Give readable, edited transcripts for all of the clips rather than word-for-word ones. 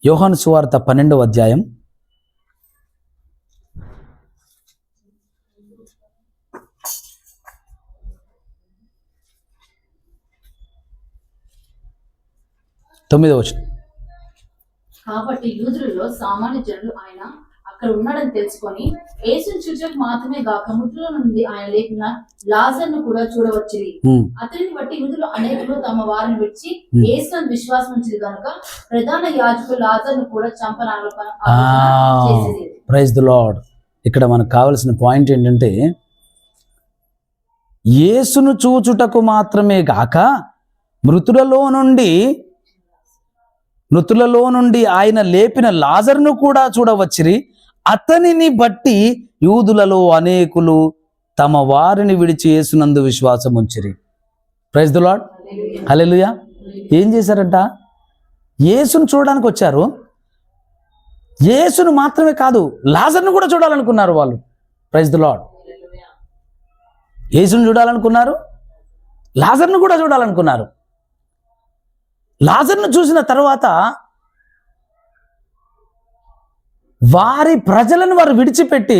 యోహాను సువార్త 12వ అధ్యాయం 9వ వచనం. కాబట్టి యూదులలో సామాన్య జనులు ఆయన అక్కడ ఉన్నాడని తెలుసుకొని యేసును చూచక మాత్రమే గాక మృతుల నుండి ఆయన లేపిన లాజరును కూడా చూడవచ్చిరి. అతనిని బట్టి యూదులు అనేకులు తమ వారిని విడిచి యేసును విశ్వాసం ఉంచిరి గనుక ప్రధాన యాజకులు లాజరును కూడా చంపనాలోచన చేసిరి. Praise the Lord. ఇక్కడ మనకు కావాల్సిన పాయింట్ ఏంటంటే, యేసును చూచుటకు మాత్రమే గాక మృతులలో నుండి ఆయన లేపిన లాజరును కూడా చూడవచ్చిరి. అతనిని బట్టి యూదులలో అనేకులు తమ వారిని విడిచి యేసునందు విశ్వాసం ఉంచిరి. Praise the Lord. హల్లెలూయా. ఏం చేశారంట? యేసును చూడడానికి వచ్చారు. యేసును మాత్రమే కాదు, లాజరును కూడా చూడాలనుకున్నారు వాళ్ళు. Praise the Lord. యేసును చూడాలనుకున్నారు, లాజరును కూడా చూడాలనుకున్నారు. లాజరును చూసిన తర్వాత వారి ప్రజలను వారు విడిచిపెట్టి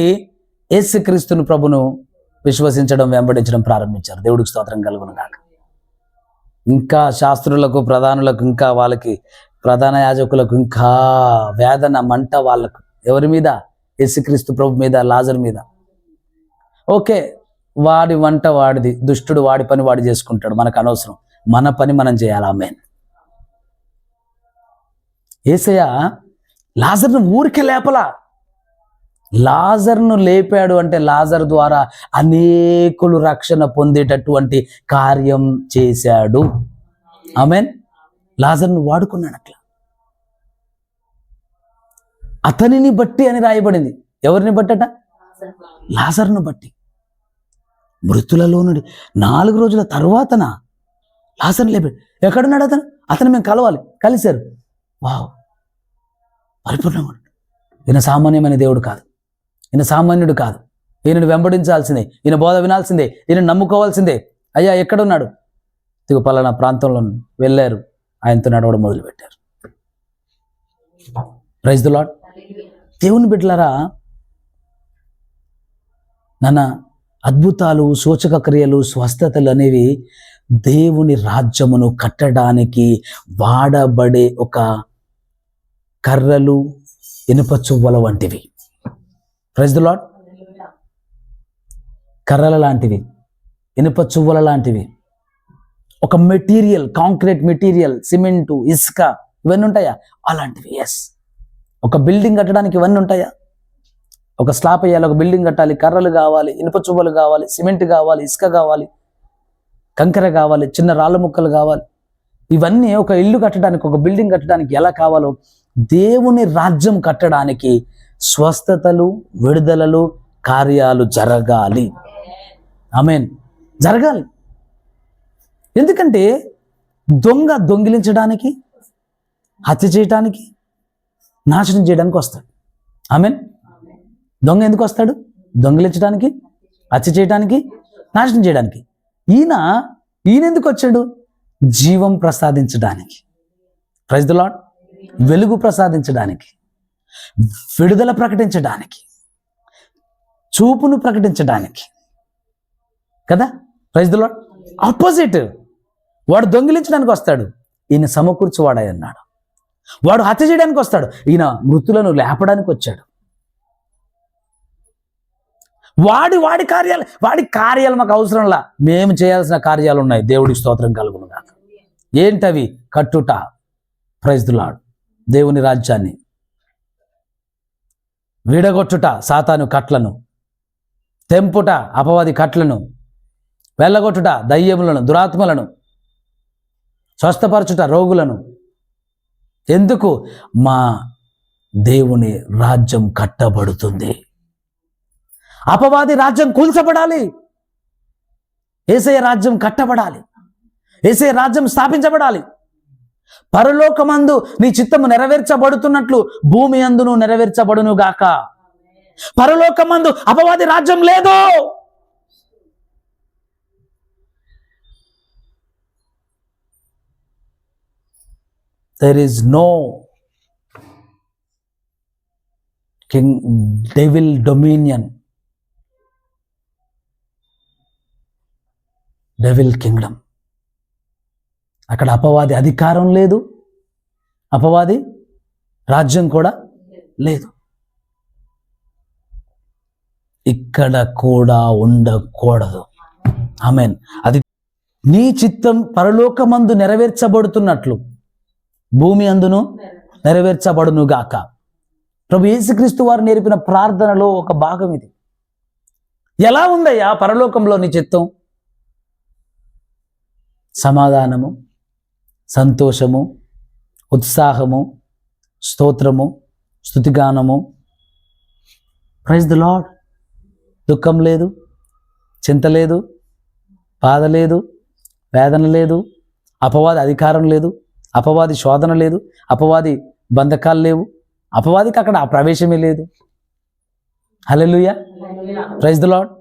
యేసుక్రీస్తును ప్రభును విశ్వసించడం, వెంబడించడం ప్రారంభించారు. దేవుడికి స్తోత్రం కలుగును గాక. ఇంకా శాస్త్రులకు, ప్రధానులకు, ఇంకా వాళ్ళకి ప్రధాన యాజకులకు ఇంకా వేదన, మంట వాళ్ళకు. ఎవరి మీద? యేసుక్రీస్తు ప్రభు మీద, లాజరు మీద. ఓకే, వాడి వంట వాడిది, దుష్టుడు వాడి పని వాడి చేసుకుంటాడు, మనకు అనవసరం, మన పని మనం చేయాలి. ఆమేన్. యేసయ్య లాజరును ఊరికే లేపలా. లాజరును లేపాడు అంటే లాజరు ద్వారా అనేకులు రక్షణ పొందేటటువంటి కార్యం చేశాడు. ఆమేన్. లాజరును వాడుకున్నాడు అట్లా. అతనిని బట్టి అని రాయబడింది. ఎవరిని బట్టట? లాజరును బట్టి. మృతులలో నుండి 4 రోజుల తర్వాతన లాజరును లేపాడు. ఎక్కడున్నాడు అతను? అతను మేము కలవాలి. కలిశారు. వావ్, పరిపూర్ణంగా. ఈయన సామాన్యమైన దేవుడు కాదు, ఈయన సామాన్యుడు కాదు. ఈయనను వెంబడించాల్సిందే, ఈయన బోధ వినాల్సిందే, ఈయన నమ్ముకోవాల్సిందే. అయ్యా ఎక్కడున్నాడు? ఇదిగో పలానా ప్రాంతంలో వెళ్ళారు, ఆయనతో నడవడం మొదలుపెట్టారు. Praise the Lord. దేవుని బిడ్డలారా, నాన్న, అద్భుతాలు, సూచక క్రియలు, స్వస్థతలు అనేవి దేవుని రాజ్యమును కట్టడానికి వాడబడే ఒక కర్రలు, ఇనుప చువ్వల వంటివి. Praise the Lord. కర్రల లాంటివి, ఇనుప చువ్వల లాంటివి. ఒక మెటీరియల్, కాంక్రీట్ మెటీరియల్, సిమెంటు, ఇసుక, ఇవన్నీ ఉంటాయా? అలాంటివి. ఎస్. ఒక బిల్డింగ్ కట్టడానికి ఇవన్నీ ఉంటాయా? ఒక స్లాబ్ వేయాలి, ఒక బిల్డింగ్ కట్టాలి, కర్రలు కావాలి, ఇనుప చువ్వలు కావాలి, సిమెంట్ కావాలి, ఇసుక కావాలి, కంకర కావాలి, చిన్న రాళ్ళ ముక్కలు కావాలి. ఇవన్నీ ఒక ఇల్లు కట్టడానికి, ఒక బిల్డింగ్ కట్టడానికి ఎలా కావాలో దేవుని రాజ్యం కట్టడానికి స్వస్థతలు, విడుదలలు, కార్యాలు జరగాలి. ఆమేన్. జరగాలి. ఎందుకంటే దొంగ దొంగిలించడానికి, హత్య చేయడానికి, నాశనం చేయడానికి వస్తాడు. ఆమేన్. దొంగ ఎందుకు వస్తాడు? దొంగిలించడానికి, హత్య చేయడానికి, నాశనం చేయడానికి. ఈయన ఎందుకు వచ్చాడు? జీవం ప్రసాదించడానికి. Praise the lord. వెలుగు ప్రసాదించడానికి, విడుదల ప్రకటించడానికి, చూపును ప్రకటించడానికి కదా. Praise the lord. ఆపోజిట్, వాడు దొంగిలించడానికి వస్తాడు, ఈయన సమకూర్చువాడై అన్నాడు. వాడు హత్య చేయడానికి వస్తాడు, ఈయన మృతులను లేపడానికి వచ్చాడు. వాడి కార్యాలు మాకు అవసరంలా, మేము చేయాల్సిన కార్యాలు ఉన్నాయి. దేవుడికి స్తోత్రం కలుగును గాక. ఏంటవి? కట్టుట. Praise the Lord. దేవుని రాజ్యాన్ని విడగొట్టుట, సాతాను కట్లను తెంపుట, అపవాది కట్లను వెళ్ళగొట్టుట, దయ్యములను, దురాత్మలను స్వస్థపరచుట, రోగులను. ఎందుకు? మా దేవుని రాజ్యం కట్టబడుతుంది. అపవాది రాజ్యం కూల్చబడాలి, యేసయ్య రాజ్యం కట్టబడాలి, యేసయ్య రాజ్యం స్థాపించబడాలి. పరలోకమందు నీ చిత్తము నెరవేర్చబడుతున్నట్లు భూమి అందును నెరవేర్చబడును గాక. పరలోకమందు అపవాది రాజ్యం లేదు. There is no king devil dominion, devil Kingdom. అక్కడ అపవాది అధికారం లేదు, అపవాది రాజ్యం కూడా లేదు. ఇక్కడ కూడా ఉండకూడదు. ఆమేన్. అది నీ చిత్తం పరలోకమందు నెరవేర్చబడుతున్నట్లు భూమి అందును నెరవేర్చబడును గాక. ప్రభు యేసుక్రీస్తు వారు నేర్పిన ప్రార్థనలో ఒక భాగం ఇది. ఎలా ఉందయ్యా పరలోకంలో నీ చిత్తం? సమాధానము, సంతోషము, ఉత్సాహము, స్తోత్రము, స్తుతిగానము. Praise the lord. దుఃఖం లేదు, చింత లేదు, బాధ లేదు, వేదన లేదు, అపవాది అధికారం లేదు, అపవాది శోధన లేదు, అపవాది బంధకాలు లేవు, అపవాదికి అక్కడ ఆ ప్రవేశమే లేదు. హల్లెలూయా, ప్రైజ్ ది లార్డ్.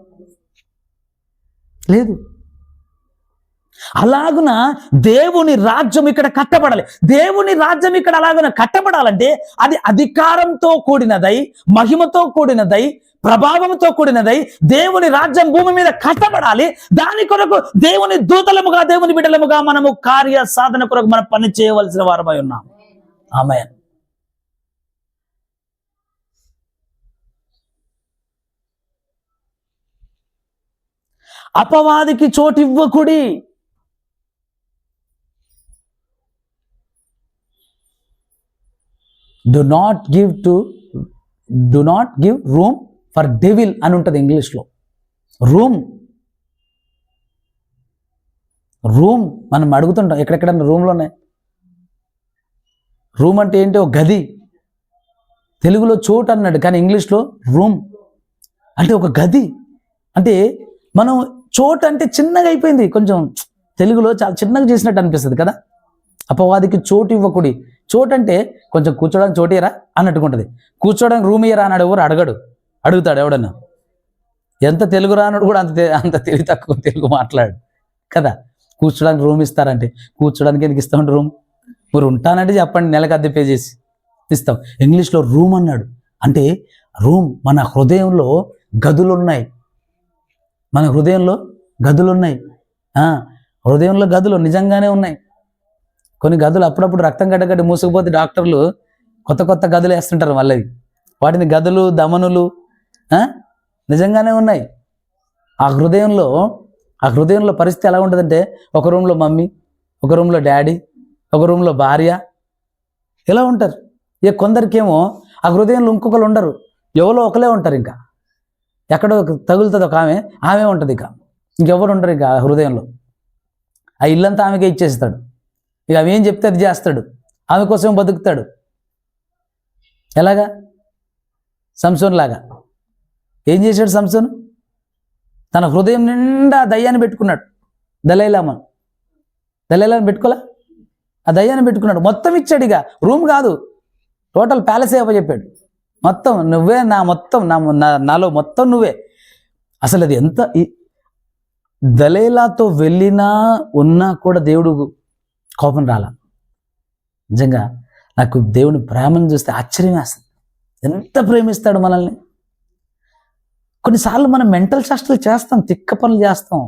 లేదు. అలాగున దేవుని రాజ్యం ఇక్కడ కట్టబడాలి. దేవుని రాజ్యం ఇక్కడ అలాగున కట్టబడాలంటే అది అధికారంతో కూడినదై, మహిమతో కూడినదై, ప్రభావంతో కూడినదై దేవుని రాజ్యం భూమి మీద కట్టబడాలి. దాని కొరకు దేవుని దూతలముగా, దేవుని బిడ్డలముగా మనము కార్య సాధన కొరకు మనం పని చేయవలసిన వారమై ఉన్నాం. ఆమేన్. అపవాదికి చోటు ఇవ్వకుడి. Do not give room for devil అని ఉంటుంది ఇంగ్లీష్లో. రూమ్ మనం అడుగుతుంటాం ఎక్కడెక్కడన్నా రూమ్లో ఉన్నాయి. రూమ్ అంటే ఏంటి? ఒక గది. తెలుగులో చోటు అన్నాడు, కానీ ఇంగ్లీష్లో రూమ్ అంటే ఒక గది. అంటే మనం చోటు అంటే చిన్నగా అయిపోయింది, కొంచెం తెలుగులో చాలా చిన్నగా చేసినట్టు అనిపిస్తుంది కదా. అపవాదికి చోటు ఇవ్వకుడి. చోటు అంటే కొంచెం కూర్చోడానికి చోటు ఇయరా అన్నట్టుకుంటుంది. కూర్చోడానికి రూమ్ ఇయరా అన్నాడు ఎవరు అడగడు. అడుగుతాడు ఎవడన్నా? ఎంత తెలుగు రానుడు కూడా అంత తెలివి తక్కువ తెలుగు మాట్లాడు కదా. కూర్చోడానికి రూమ్ ఇస్తారంటే కూర్చోడానికి ఎందుకు ఇస్తామంటే రూమ్ మీరు ఉంటానంటే చెప్పండి, నెలకు అద్దె పే చేసి ఇస్తాం. ఇంగ్లీష్లో రూమ్ అన్నాడు. అంటే రూమ్, మన హృదయంలో గదులు ఉన్నాయి. మన హృదయంలో గదులు ఉన్నాయి. హృదయంలో గదులు నిజంగానే ఉన్నాయి. కొన్ని గదులు అప్పుడప్పుడు రక్తం గడ్డగడ్డి మూసుకుపోతే డాక్టర్లు కొత్త గదులు వేస్తుంటారు మళ్ళీ. వాటిని గదులు, దమనులు నిజంగానే ఉన్నాయి. ఆ హృదయంలో పరిస్థితి ఎలా ఉంటుందంటే ఒక రూమ్లో మమ్మీ, ఒక రూమ్లో డాడీ, ఒక రూమ్లో భార్య, ఇలా ఉంటారు. కొందరికేమో ఆ హృదయంలో ఇంకొకరు ఉండరు, ఎవరో ఒకలే ఉంటారు. ఇంకా ఎక్కడో తగులుతుంది ఒక ఆమె ఉంటుంది. ఇంకెవరు ఉంటారు ఇక ఆ హృదయంలో. ఆ ఇల్లంతా ఆమెకే ఇచ్చేస్తాడు. ఇక ఆమె ఏం చెప్తే అది చేస్తాడు, ఆమె కోసం బతుకుతాడు. ఎలాగా? సంసోన్ లాగా. ఏం చేశాడు సంసోన్? తన హృదయం నిండా దయ్యాన్ని పెట్టుకున్నాడు. దలైలాని పెట్టుకోలే, ఆ దయ్యాన్ని పెట్టుకున్నాడు. మొత్తం ఇచ్చాడు. ఇక రూమ్ కాదు, టోటల్ ప్యాలెస్ చెప్పాడు. మొత్తం నువ్వే, నాలో మొత్తం నువ్వే. అసలు అది ఎంత దలైలాతో వెళ్ళినా ఉన్నా కూడా దేవుడు కోపం రాల. నిజంగా నాకు దేవుని ప్రేమను చూస్తే ఆశ్చర్యం వేస్తుంది. ఎంత ప్రేమిస్తాడు మనల్ని. కొన్నిసార్లు మనం మెంటల్ చేష్టలు చేస్తాం, తిక్క పనులు చేస్తాం.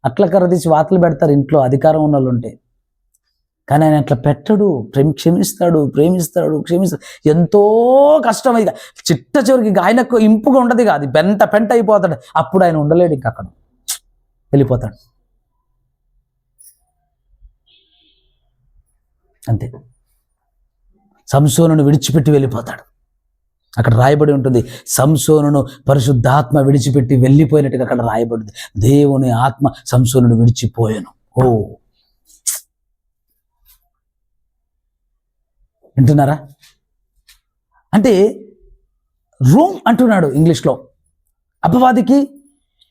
అట్ల కర్ర తీసి వాతలు పెడతారు ఇంట్లో అధికారం ఉన్న వాళ్ళు ఉంటే. కానీ ఆయన అట్లా పెట్టడు. క్షమిస్తాడు. ఎంతో కష్టం. ఇక చిట్ట చివరికి ఇక ఆయనకు ఇంపుగా ఉండదు. ఇక అది పెంట అయిపోతాడు. అప్పుడు ఆయన ఉండలేడు, ఇంక అక్కడ వెళ్ళిపోతాడు. అంతే. సంసోనును విడిచిపెట్టి వెళ్ళిపోతాడు. అక్కడ రాయబడి ఉంటుంది, సంసోనును పరిశుద్ధాత్మ విడిచిపెట్టి వెళ్ళిపోయినట్టుగా అక్కడ రాయబడింది. దేవుని ఆత్మ సంసోనును విడిచిపోయాను. వింటున్నారా? అంటే రూమ్ అంటున్నాడు ఇంగ్లీష్లో. అపవాదికి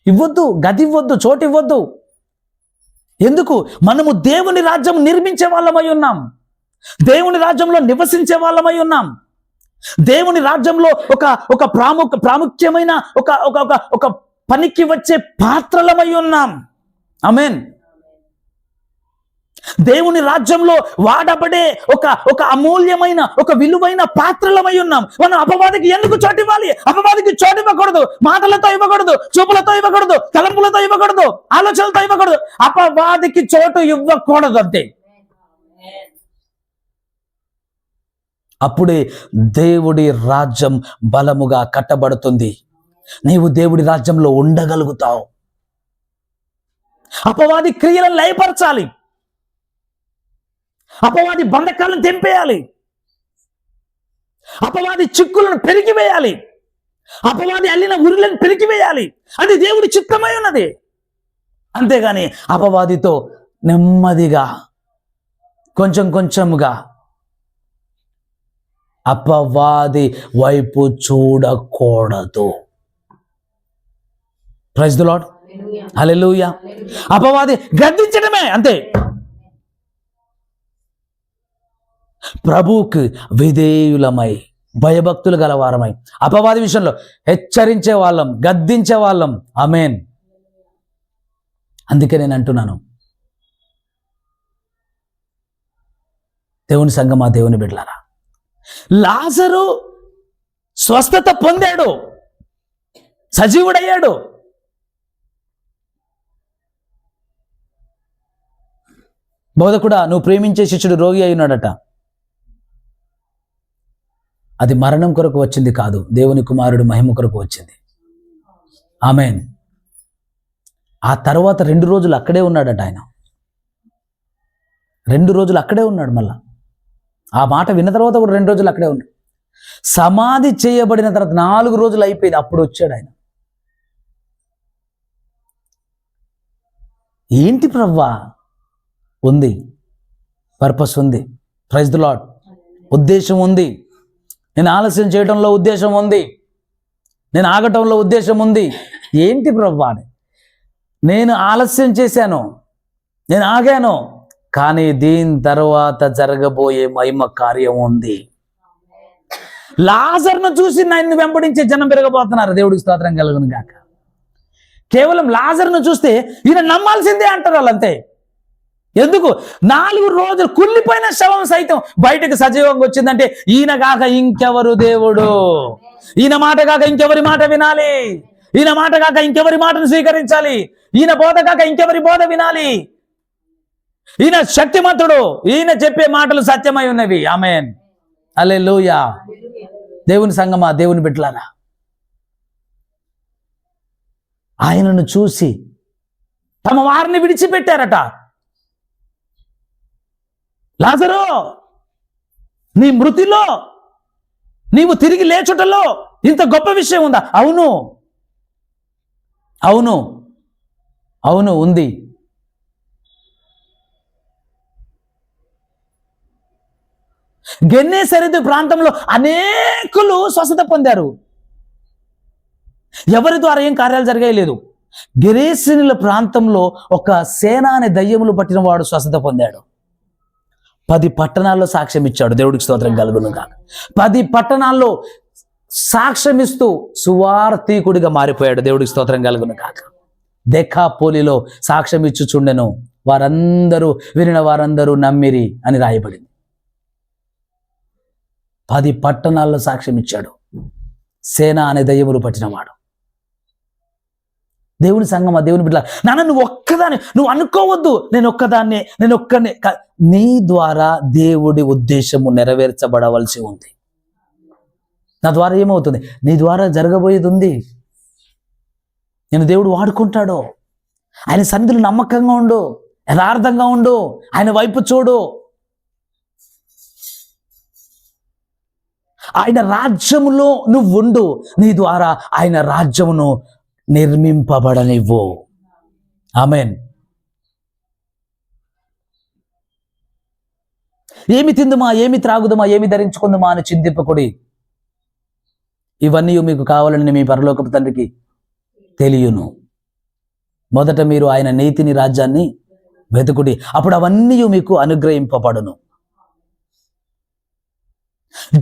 ఇవ్వద్దు, గది ఇవ్వద్దు, చోటు ఇవ్వద్దు. ఎందుకు? మనము దేవుని రాజ్యం నిర్మించే వాళ్ళమై ఉన్నాం. దేవుని రాజ్యంలో నివసించే వాళ్ళమై ఉన్నాం. దేవుని రాజ్యంలో ఒక ప్రాముఖ్యమైన ఒక పనికి వచ్చే పాత్రలమై ఉన్నాం. ఆమేన్. దేవుని రాజ్యంలో వాడబడే ఒక అమూల్యమైన ఒక విలువైన పాత్రలమై ఉన్నాం. మనం అపవాదికి ఎందుకు చోటు ఇవ్వాలి? అపవాదికి చోటు ఇవ్వకూడదు. మాటలతో ఇవ్వకూడదు, చూపులతో ఇవ్వకూడదు, తలంపులతో ఇవ్వకూడదు, ఆలోచనలతో ఇవ్వకూడదు. అపవాదికి చోటు ఇవ్వకూడదు అంతే. అప్పుడే దేవుడి రాజ్యం బలముగా కట్టబడుతుంది. నీవు దేవుడి రాజ్యంలో ఉండగలుగుతావు. అపవాది క్రియలను లయపరచాలి. అపవాది బంధకాలను తెంపేయాలి. అపవాది చిక్కులను పెరిగివేయాలి. అపవాది అల్లిన ఉరులను పెరిగివేయాలి. అది దేవుడి చిత్తమై ఉన్నది. అంతేగాని అపవాదితో నెమ్మదిగా కొంచెం కొంచెముగా అపవాది వైపు చూడకూడదు. Praise the Lord. హల్లెలూయా. అపవాది గద్దించడమే అంతే. ప్రభువుకి విధేయులమై భయభక్తులు గలవారమై అపవాది విషయంలో హెచ్చరించే వాళ్ళం, గద్దించే వాళ్ళం. ఆమేన్. అందుకే నేను అంటున్నాను, దేవుని సంగమా, దేవుని బిడ్డలారా, లాజరు స్వస్థత పొందాడు, సజీవుడయ్యాడు. బోధకుడా, నువ్వు ప్రేమించే శిష్యుడు రోగి అయి ఉన్నాడట. అది మరణం కొరకు వచ్చింది కాదు, దేవుని కుమారుడు మహిమ కొరకు వచ్చింది. ఆమేన్. ఆ తర్వాత 2 రోజులు అక్కడే ఉన్నాడట ఆయన. 2 రోజులు అక్కడే ఉన్నాడు. మళ్ళా ఆ మాట విన్న తర్వాత కూడా 2 రోజులు అక్కడే ఉన్నాడు. సమాధి చేయబడిన తర్వాత 4 రోజులు అయిపోయింది, అప్పుడు వచ్చాడు ఆయన. ఏంటి ప్రవ్వా? ఉంది, పర్పస్ ఉంది. Praise the Lord. ఉద్దేశం ఉంది. నేను ఆలస్యం చేయడంలో ఉద్దేశం ఉంది, నేను ఆగటంలో ఉద్దేశం ఉంది. ఏంటి ప్రవ్వా? నేను ఆలస్యం చేశాను, నేను ఆగాను, కానీ దీని తర్వాత జరగబోయే మహిమ కార్యం ఉంది. లాజర్ను చూసి నన్ను వెంబడించే జనం పెరగబోతున్నారు. దేవుడికి స్తోత్రం కలుగును గాక. కేవలం లాజర్ను చూస్తే ఈయన నమ్మాల్సిందే అంటారు వాళ్ళంతే. ఎందుకు? 4 రోజులు కుళ్ళిపోయిన శవం సైతం బయటకు సజీవంగా వచ్చిందంటే ఈయన కాక ఇంకెవరు దేవుడు? ఈయన మాట కాక ఇంకెవరి మాట వినాలి? ఈయన మాట కాక ఇంకెవరి మాటను స్వీకరించాలి? ఈయన బోధ కాక ఇంకెవరి బోధ వినాలి? ఈయన శక్తిమంతుడు, ఈయన చెప్పే మాటలు సత్యమై ఉన్నవి. ఆమేన్. హల్లెలూయా. దేవుని సంగమా, దేవుని బిడ్డలారా, ఆయనను చూసి తమ వారిని విడిచిపెట్టారట. లాజరు, నీ మృతిలో నీవు తిరిగి లేచుటలో ఇంత గొప్ప విషయం ఉందా? అవును, అవును, అవును, ఉంది. గెన్నేసరెతు ప్రాంతంలో అనేకులు స్వస్థత పొందారు. ఎవరి ద్వారా ఏం కార్యాలు జరగలేదు. గెరేసినుల ప్రాంతంలో ఒక సేనా అనే దయ్యములు పట్టిన వాడు స్వస్థత పొందాడు. 10 పట్టణాల్లో సాక్ష్యం ఇచ్చాడు. దేవుడికి స్తోత్రం కలుగును గాక. 10 పట్టణాల్లో సాక్ష్యం ఇస్తూ సువార్థికుడిగా మారిపోయాడు. దేవుడికి స్తోత్రం కలుగును గాక. దెకాపోలిలో సాక్ష్యం ఇచ్చుచుండెను, వారందరూ వినిన వారందరూ నమ్మిరి అని రాయబడింది. 10 పట్టణాల్లో సాక్ష్యం ఇచ్చాడు. సేన అనే దయ్యములు పట్టినవాడు. దేవుని సంగమా, దేవుని బిడ్డ, నాన్న నువ్వు ఒక్కదాన్ని, నువ్వు అనుకోవద్దు నేను ఒక్కనే. నీ ద్వారా దేవుడి ఉద్దేశము నెరవేర్చబడవలసి ఉంది. నా ద్వారా ఏమవుతుంది? నీ ద్వారా జరగబోయేది ఉంది. నేను దేవుడు వాడుకుంటాడు. ఆయన సన్నిధిలో నమ్మకంగా ఉండు, యథార్థంగా ఉండు, ఆయన వైపు చూడు. ఆయన రాజ్యములో నువ్వు ఉండు. నీ ద్వారా ఆయన రాజ్యమును నిర్మింపబడనివ్వు. ఆమేన్. ఏమి తిందుమా, ఏమి త్రాగుదుమా, ఏమి ధరించుకుందుమా అని చింతింపకుడి. ఇవన్నీ మీకు కావాలని మీ పరలోకపు తండ్రికి తెలియను. మొదట మీరు ఆయన నీతిని, రాజ్యాన్ని వెతుకుడి, అప్పుడు అవన్నీ మీకు అనుగ్రహింపబడును.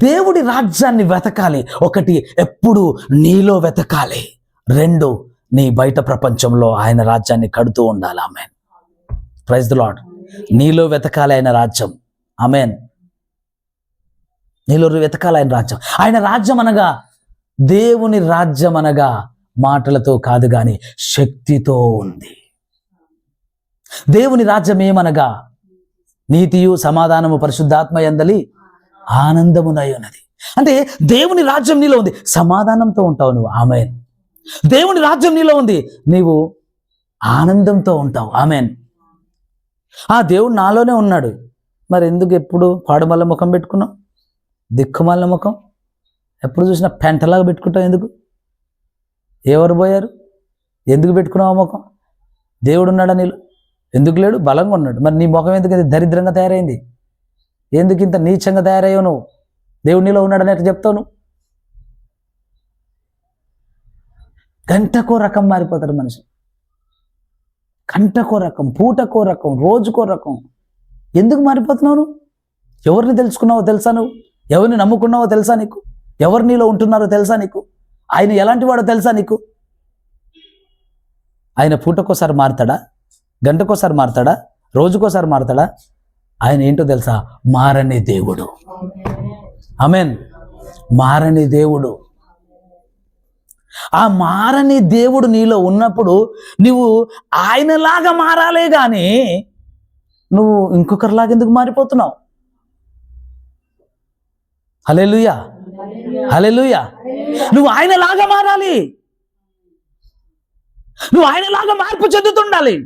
దేవుడి రాజ్యాన్ని వెతకాలి. 1, ఎప్పుడు నీలో వెతకాలి. 2, నీ బయట ప్రపంచంలో ఆయన రాజ్యాన్ని కడుతూ ఉండాలి. ఆమేన్. Praise the Lord. నీలో వెతకాలి ఆయన రాజ్యం. ఆమేన్. నీలో వెతకాలి ఆయన రాజ్యం. ఆయన రాజ్యం అనగా దేవుని రాజ్యం అనగా మాటలతో కాదు గాని శక్తితో ఉంది. దేవుని రాజ్యం ఏమనగా నీతియు సమాధానము పరిశుద్ధాత్మ యందలి ఆనందమునై ఉన్నది. అంటే దేవుని రాజ్యం నీలో ఉంది, సమాధానంతో ఉంటావు నువ్వు. ఆమేన్. దేవుని రాజ్యం నీలో ఉంది, నీవు ఆనందంతో ఉంటావు. ఆమేన్. ఆ దేవుడు నాలోనే ఉన్నాడు, మరి ఎందుకు ఎప్పుడు పాడుమల్ల ముఖం పెట్టుకున్నావు? దిక్కుమాల ముఖం ఎప్పుడు చూసినా పెంటలాగా పెట్టుకుంటావు ఎందుకు? ఎవరు పోయారు? ఎందుకు పెట్టుకున్నావు ఆ ముఖం? దేవుడు ఉన్నాడా నీలో? ఎందుకు లేడు? బలంగా ఉన్నాడు. మరి నీ ముఖం ఎందుకు ఇంత దరిద్రంగా తయారైంది? ఎందుకు ఇంత నీచంగా తయారయ్యావు నువ్వు? దేవుడు నీలో ఉన్నాడని ఎట్లా చెప్తావు నువ్వు? గంటకో రకం మారిపోతాడు మనిషి. గంటకో రకం, పూటకో రకం, రోజుకో రకం. ఎందుకు మారిపోతున్నావు నువ్వు? ఎవరిని తెలుసుకున్నావో తెలుసా నువ్వు? ఎవరిని నమ్ముకున్నావో తెలుసా నీకు? ఎవరు నీలో ఉంటున్నారో తెలుసా నీకు? ఆయన ఎలాంటి వాడో తెలుసా నీకు? ఆయన పూటకోసారి మారుతాడా? గంటకోసారి మారుతాడా? రోజుకోసారి మారుతాడా? ఆయన ఏంటో తెలుసా? మారని దేవుడు. ఆమేన్. మారని దేవుడు. ఆ మారని దేవుడు నీలో ఉన్నప్పుడు నువ్వు ఆయనలాగా మారాలే గాని నువ్వు ఇంకొకరిలాగా ఎందుకు మారిపోతున్నావు? హల్లెలూయా, హల్లెలూయా. నువ్వు ఆయనలాగా మారాలి. నువ్వు ఆయనలాగా మార్పు చెందుతుండాలి.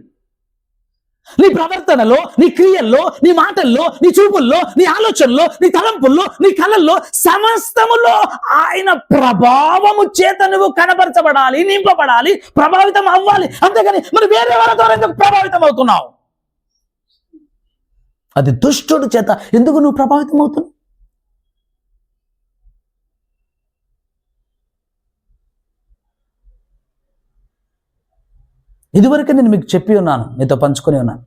నీ ప్రవర్తనలో, నీ క్రియల్లో, నీ మాటల్లో, నీ చూపుల్లో, నీ ఆలోచనలో, నీ తలంపుల్లో, నీ కళల్లో, సమస్తములో ఆయన ప్రభావము చేత నువ్వు కనపరచబడాలి, నింపబడాలి, ప్రభావితం అవ్వాలి. అంతేగాని మరి వేరే వాళ్ళ ద్వారా ఎందుకు ప్రభావితం అవుతున్నావు? అది దుష్టుడు చేత ఎందుకు నువ్వు ప్రభావితం అవుతున్నావు? ఇదివరకే నేను మీకు చెప్పి ఉన్నాను, మీతో పంచుకొని ఉన్నాను.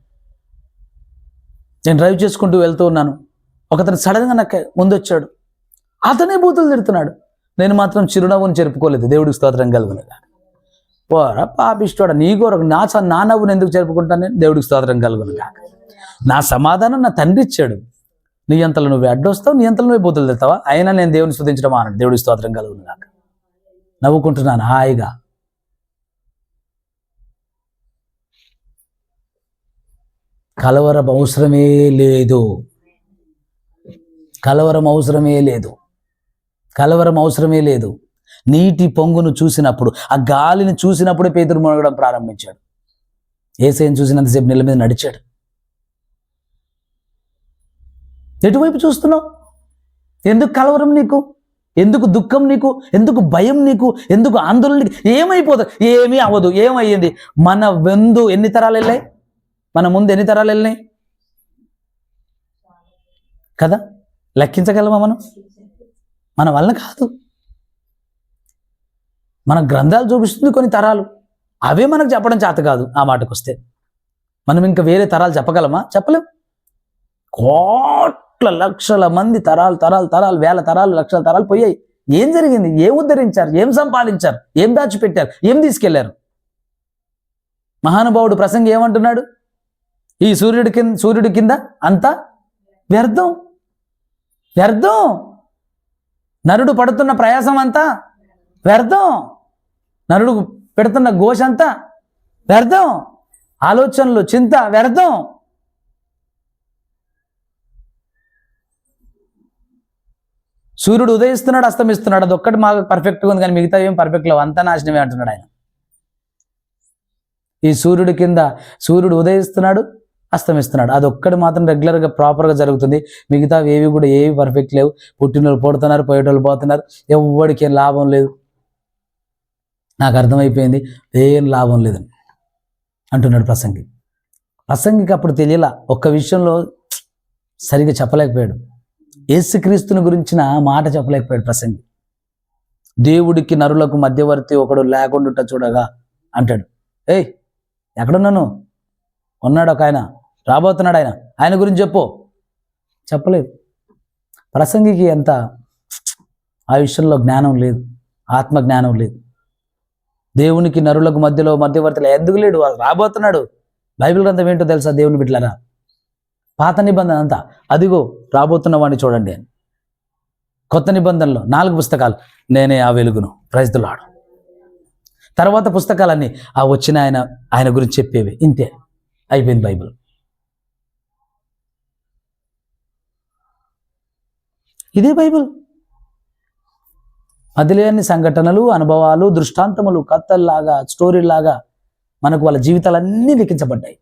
నేను డ్రైవ్ చేసుకుంటూ వెళ్తూ ఉన్నాను, ఒకతను సడన్గా నాకు ముందు వచ్చాడు. అతనే బూతులు తిడుతున్నాడు. నేను మాత్రం చిరునవ్వును చెరుపుకోలేదు. దేవుడికి స్తోత్రం కలుగునుగా. పోరా పాపిష్టోడా, నీ కొరకు నా నవ్వును ఎందుకు జరుపుకుంటాను నేను? దేవుడికి స్తోత్రం కలుగునుగా. నా సమాధానం నా తండ్రి ఇచ్చాడు. నీ అంతలో నువ్వు అడ్డొస్తావు, నీ అంతలో నువ్వే బూతులు తిడతావా? అయినా నేను దేవుని స్తుతించడం అన్నాడు. దేవుడికి స్తోత్రం కలుగునుగా. నవ్వుకుంటున్నాను హాయిగా. కలవరం అవసరమే లేదు. కలవరం అవసరమే లేదు. కలవరం అవసరమే లేదు. నీటి పొంగును చూసినప్పుడు, ఆ గాలిని చూసినప్పుడే పేతురు మునగడం ప్రారంభించాడు. యేసయ్యను చూసినంతసేపు నీళ్ళ మీద నడిచాడు. ఎటువైపు చూస్తున్నావు? ఎందుకు కలవరం నీకు? ఎందుకు దుఃఖం నీకు? ఎందుకు భయం నీకు? ఎందుకు ఆందోళన నీకు? ఏమైపోతుంది? ఏమీ అవ్వదు. ఏమయ్యింది? మన వెందు ఎన్ని తరాలు వెళ్ళాయి? మన ముందు ఎన్ని తరాలు వెళ్ళినాయి కదా? లెక్కించగలమా మనం? మన వల్ల కాదు. మన గ్రంథాలు చూపిస్తుంది కొన్ని తరాలు, అవే మనకు చెప్పడం చేత కాదు. ఆ మాటకు వస్తే మనం ఇంకా వేరే తరాలు చెప్పగలమా? చెప్పలేం. కోట్ల లక్షల మంది తరాలు తరాలు తరాలు, వేల తరాలు, లక్షల తరాలు పోయాయి. ఏం జరిగింది? ఏం ఉద్ధరించారు? ఏం సంపాదించారు? ఏం దాచిపెట్టారు? ఏం తీసుకెళ్లారు? మహానుభావుడు ప్రసంగి ఏమంటున్నాడు? ఈ సూర్యుడి కింద అంతా వ్యర్థం, వ్యర్థం. నరుడు పడుతున్న ప్రయాసం అంతా వ్యర్థం. నరుడు పెడుతున్న ఘోష అంతా వ్యర్థం. ఆలోచనలు, చింత వ్యర్థం. సూర్యుడు ఉదయిస్తున్నాడు, అస్తమిస్తున్నాడు, అదొక్కటి మాకు పర్ఫెక్ట్గా ఉంది, కానీ మిగతా ఏం పర్ఫెక్ట్ లేవు, అంతా నాశనమే అంటున్నాడు ఆయన. ఈ సూర్యుడి కింద సూర్యుడు ఉదయిస్తున్నాడు, అస్తమిస్తున్నాడు, అదొక్కటి మాత్రం రెగ్యులర్గా ప్రాపర్గా జరుగుతుంది. మిగతా ఏవి కూడా ఏవి పర్ఫెక్ట్ లేవు. పుట్టినోళ్ళు పుడుతున్నారు, పోయేటోళ్ళు పోతున్నారు, ఎవరికి ఏం లాభం లేదు. నాకు అర్థమైపోయింది, ఏం లాభం లేదు అంటున్నాడు ప్రసంగి. ప్రసంగికి అప్పుడు తెలియలా, ఒక్క విషయంలో సరిగ్గా చెప్పలేకపోయాడు. యేసుక్రీస్తుని గురించిన మాట చెప్పలేకపోయాడు ప్రసంగి. దేవుడికి నరులకు మధ్యవర్తి ఒకడు లేకుండా చూడగా అంటాడు. ఏయ్, ఎక్కడున్నాను? ఉన్నాడు ఒక ఆయన, రాబోతున్నాడు ఆయన, ఆయన గురించి చెప్పలేదు. ప్రసంగికి ఎంత ఆ విషయంలో జ్ఞానం లేదు, ఆత్మ జ్ఞానం లేదు. దేవునికి నరులకు మధ్యవర్తిలో ఎందుకు లేడు? రాబోతున్నాడు. బైబిల్ గ్రంథం ఏంటో తెలుసా దేవుని బిడ్డలారా? పాత నిబంధన అంతా అదిగో రాబోతున్న వాడిని చూడండి అని. కొత్త నిబంధనలో 4 పుస్తకాలు, నేనే ఆ వెలుగును, ప్రైజ్ ది లార్డ్. తర్వాత పుస్తకాలన్నీ ఆ వచ్చిన ఆయన గురించి చెప్పేవి. ఇంతే, అయిపోయింది బైబిల్. ఇదే బైబిల్. అదిలేని సంఘటనలు, అనుభవాలు, దృష్టాంతములు, కథల్లాగా, స్టోరీలాగా మనకు వాళ్ళ జీవితాలన్నీ లిఖించబడ్డాయి.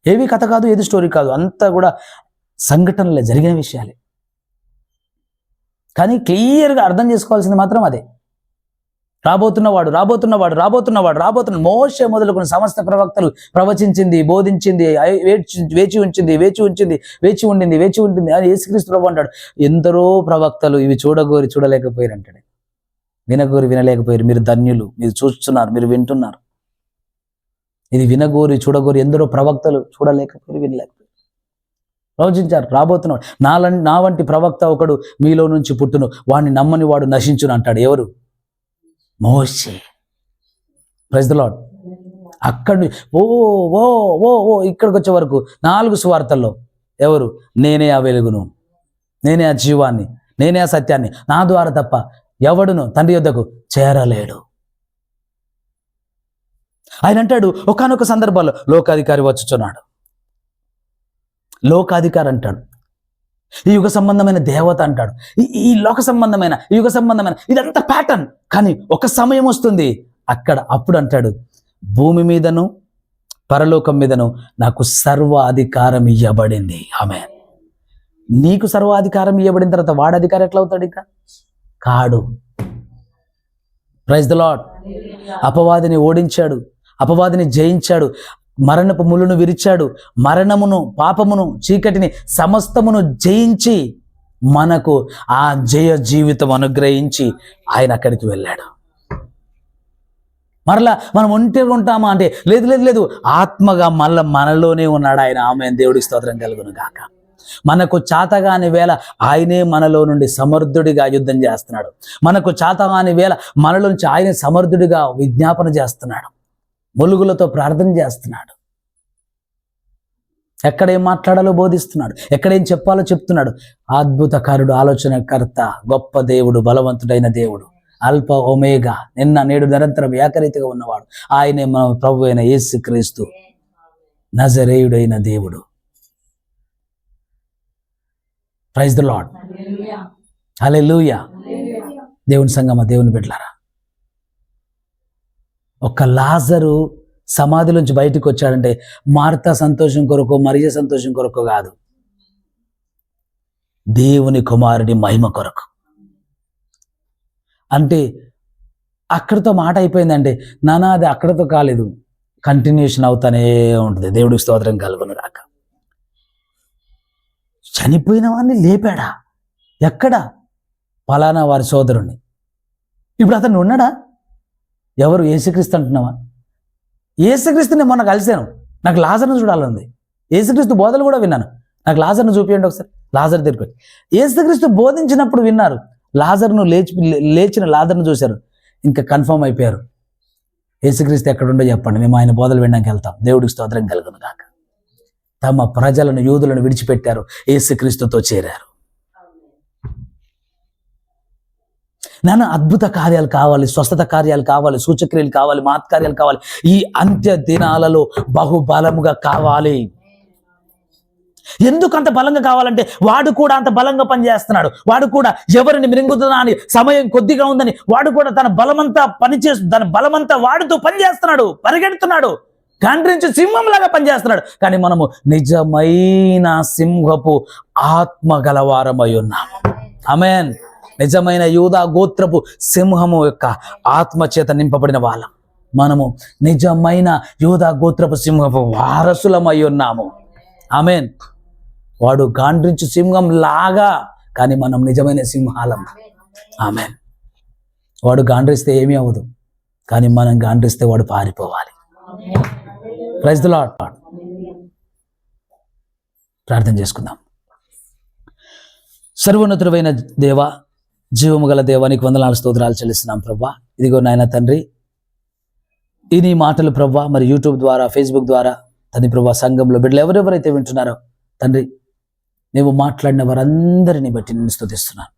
ఏవి కథ కాదు, ఏది స్టోరీ కాదు, అంతా కూడా సంఘటనలే, జరిగిన విషయాలే. కానీ క్లియర్గా అర్థం చేసుకోవాల్సింది మాత్రం అదే. రాబోతున్నవాడు మోషే మొదలుకొని సమస్త ప్రవక్తలు ప్రవచించింది, బోధించింది, వేచి ఉండింది అని యేసుక్రీస్తు ప్రభువు అంటాడు. ఎందరో ప్రవక్తలు ఇవి చూడగోరి చూడలేకపోయారు అంటాడు, వినగోరి వినలేకపోయారు. మీరు ధన్యులు, మీరు చూస్తున్నారు, మీరు వింటున్నారు. ఇది వినగోరి చూడగోరి ఎందరో ప్రవక్తలు చూడలేకపోయారు, వినలేకపోయారు, ప్రవచించారు. రాబోతున్నాడు, నా వంటి ప్రవక్త ఒకడు మీలో నుంచి పుట్టును, వాడిని నమ్మని వాడు నశించును అంటాడు. ఎవరు? మోషే. Praise the Lord. అక్కడి ఇక్కడికి వచ్చే వరకు 4 సువార్తల్లో ఎవరు? నేనే ఆ వెలుగును, నేనే ఆ జీవాన్ని, నేనే ఆ సత్యాన్ని, నా ద్వారా తప్ప ఎవడును తండ్రి యొద్దకు చేరలేడు. ఆయన అంటాడు ఒకానొక సందర్భంలో లోకాధికారి వచ్చుచున్నాడు. లోకాధికారి అంటాడు, ఈ యుగ సంబంధమైన దేవత అంటాడు, ఈ లోక సంబంధమైన, యుగ సంబంధమైన, ఇదంతా ప్యాటర్న్. కానీ ఒక సమయం వస్తుంది అప్పుడు అంటాడు, భూమి మీదను పరలోకం మీదను నాకు సర్వ అధికారం ఇవ్వబడింది. ఆమేన్. నీకు సర్వాధికారం ఇవ్వబడిన తర్వాత వాడు అధికారం ఎట్లా అవుతాడు? ఇంకా కాడు. Praise the Lord. అపవాదిని ఓడించాడు, అపవాదిని జయించాడు, మరణపు ముళ్ళును విరిచాడు, మరణమును, పాపమును, చీకటిని సమస్తమును జయించి మనకు ఆ జయ జీవితం అనుగ్రహించి ఆయన అక్కడికి వెళ్ళాడు. మరలా మనం ఒంటరిగా ఉంటామా అంటే లేదు, ఆత్మగా మళ్ళా మనలోనే ఉన్నాడు ఆయన. ఆమేన్. దేవుడికి స్తోత్రం కలుగును గాక. మనకు చాతగాని వేళ ఆయనే మనలో నుండి సమర్థుడిగా యుద్ధం చేస్తున్నాడు. మనకు చాతగాని వేళ మనలో నుంచి ఆయన సమర్థుడిగా విజ్ఞాపన చేస్తున్నాడు, మొలుగులతో ప్రార్థన చేస్తున్నాడు, ఎక్కడేం మాట్లాడాలో బోధిస్తున్నాడు, ఎక్కడేం చెప్పాలో చెప్తున్నాడు. అద్భుతకారుడు, ఆలోచనకర్త, గొప్ప దేవుడు, బలవంతుడైన దేవుడు, అల్ప ఒమేగా, నిన్న నేడు నిరంతరం ఏకరీతిగా ఉన్నవాడు ఆయనే మన ప్రభు అయిన యేసుక్రీస్తు నజరేయుడైన దేవుడు. Praise the Lord. హల్లెలూయా. దేవుని సంగమా, దేవుని బిడ్డలారా, ఒక్క లాజరు సమాధిలోంచి బయటకు వచ్చాడంటే మార్తా సంతోషం కొరకు, మరియ సంతోషం కొరకు కాదు, దేవుని కుమారుడి మహిమ కొరకు. అంటే అక్కడితో మాట అయిపోయిందంటే నానా అది అక్కడితో కాలేదు, కంటిన్యూషన్ అవుతానే ఉంటుంది. దేవుడికి స్తోత్రం కలుగును గాక. చనిపోయిన వాడిని లేపాడా? ఎక్కడ? పలానా వారి సోదరుణ్ణి. ఇప్పుడు అతను ఉన్నాడా? ఎవరు? యేసుక్రీస్తు అంటున్నావా? యేసుక్రీస్తుని మొన్న కలిశాను, నాకు లాజర్ను చూడాలంది. యేసుక్రీస్తు బోధలు కూడా విన్నాను, నాకు లాజర్ను చూపించండి ఒకసారి. లాజర్ దగ్గరికి వచ్చి యేసుక్రీస్తు బోధించినప్పుడు విన్నారు, లాజర్ను లేచిన లాజర్ను చూశారు, ఇంకా కన్ఫర్మ్ అయిపోయారు. యేసుక్రీస్తు ఎక్కడుండో చెప్పండి, మేము ఆయన బోధలు వినడానికి వెళ్తాం. దేవుడికి స్తోత్రం కలుగును గాక. తమ ప్రజలను, యూదులను విడిచిపెట్టారు, యేసుక్రీస్తుతో చేరారు. నాన్న అద్భుత కార్యాలు కావాలి, స్వస్థత కార్యాలు కావాలి, సూచక్రియలు కావాలి, మహత్కార్యాలు కావాలి. ఈ అంత్య దినాలలో బహుబలముగా కావాలి. ఎందుకు అంత బలంగా కావాలంటే వాడు కూడా అంత బలంగా పనిచేస్తున్నాడు. వాడు కూడా ఎవరిని మింగుతున్నా అని సమయం కొద్దిగా ఉందని వాడు కూడా తన బలమంతా వాడుతూ పనిచేస్తున్నాడు, పరిగెడుతున్నాడు, గాండ్రించి సింహంలాగా పనిచేస్తున్నాడు. కానీ మనము నిజమైన సింహపు ఆత్మ గలవారమై ఉన్నాము. ఆమేన్. నిజమైన యూదా గోత్రపు సింహము యొక్క ఆత్మ చేత నింపబడిన వాళ్ళం మనము. నిజమైన యూదా గోత్రపు సింహపు వారసులమై ఉన్నాము. ఆమేన్. వాడు గాండ్రించి సింహం లాగా, కానీ మనం నిజమైన సింహాలం. ఆమేన్. వాడు గాండ్రిస్తే ఏమీ అవ్వదు, కానీ మనం గాండ్రిస్తే వాడు పారిపోవాలి. Praise the lord. ప్రార్థన చేసుకుందాం. సర్వోన్నతుడైన దేవ, జీవము గల దేవానికి వందనాలు, స్తోత్రాలు చెల్లిస్తున్నాం ప్రభా. ఇదిగో నాయన తండ్రి, ఈ నీ మాటలు ప్రభా మరి యూట్యూబ్ ద్వారా, ఫేస్బుక్ ద్వారా తండ్రి ప్రభా సంఘంలో బిడ్డలు ఎవరెవరైతే వింటున్నారో తండ్రి నీవు మాట్లాడిన వారందరిని బట్టి నేను స్తుతిస్తున్నాను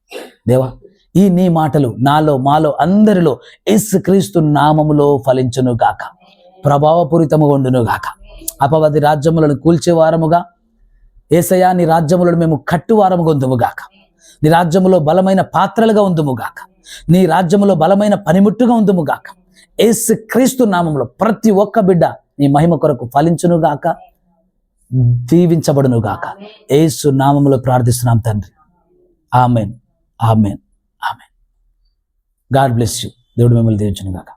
దేవా. ఈ నీ మాటలు నాలో మాలో అందరిలో యేసుక్రీస్తు నామములో ఫలించును గాక, ప్రభావపూరితముగా ఉండును గాక. అపవాది రాజ్యములను కూల్చేవారముగా యేసయ్యా నీ రాజ్యములను మేము కట్టువారముగా ఉందుము గాక. నీ రాజ్యములో బలమైన పాత్రలుగా ఉందుము గాక. నీ రాజ్యములో బలమైన పనిముట్టుగా ఉందుము గాక. యేసుక్రీస్తు నామములో ప్రతి ఒక్క బిడ్డ నీ మహిమ కొరకు ఫలించును గాక, దీవించబడును గాక. యేసు నామములో ప్రార్థిస్తున్నాం తండ్రి. Amen, amen, amen. God bless you. దేవుడు మిమ్మల్ని దీవించును గాక.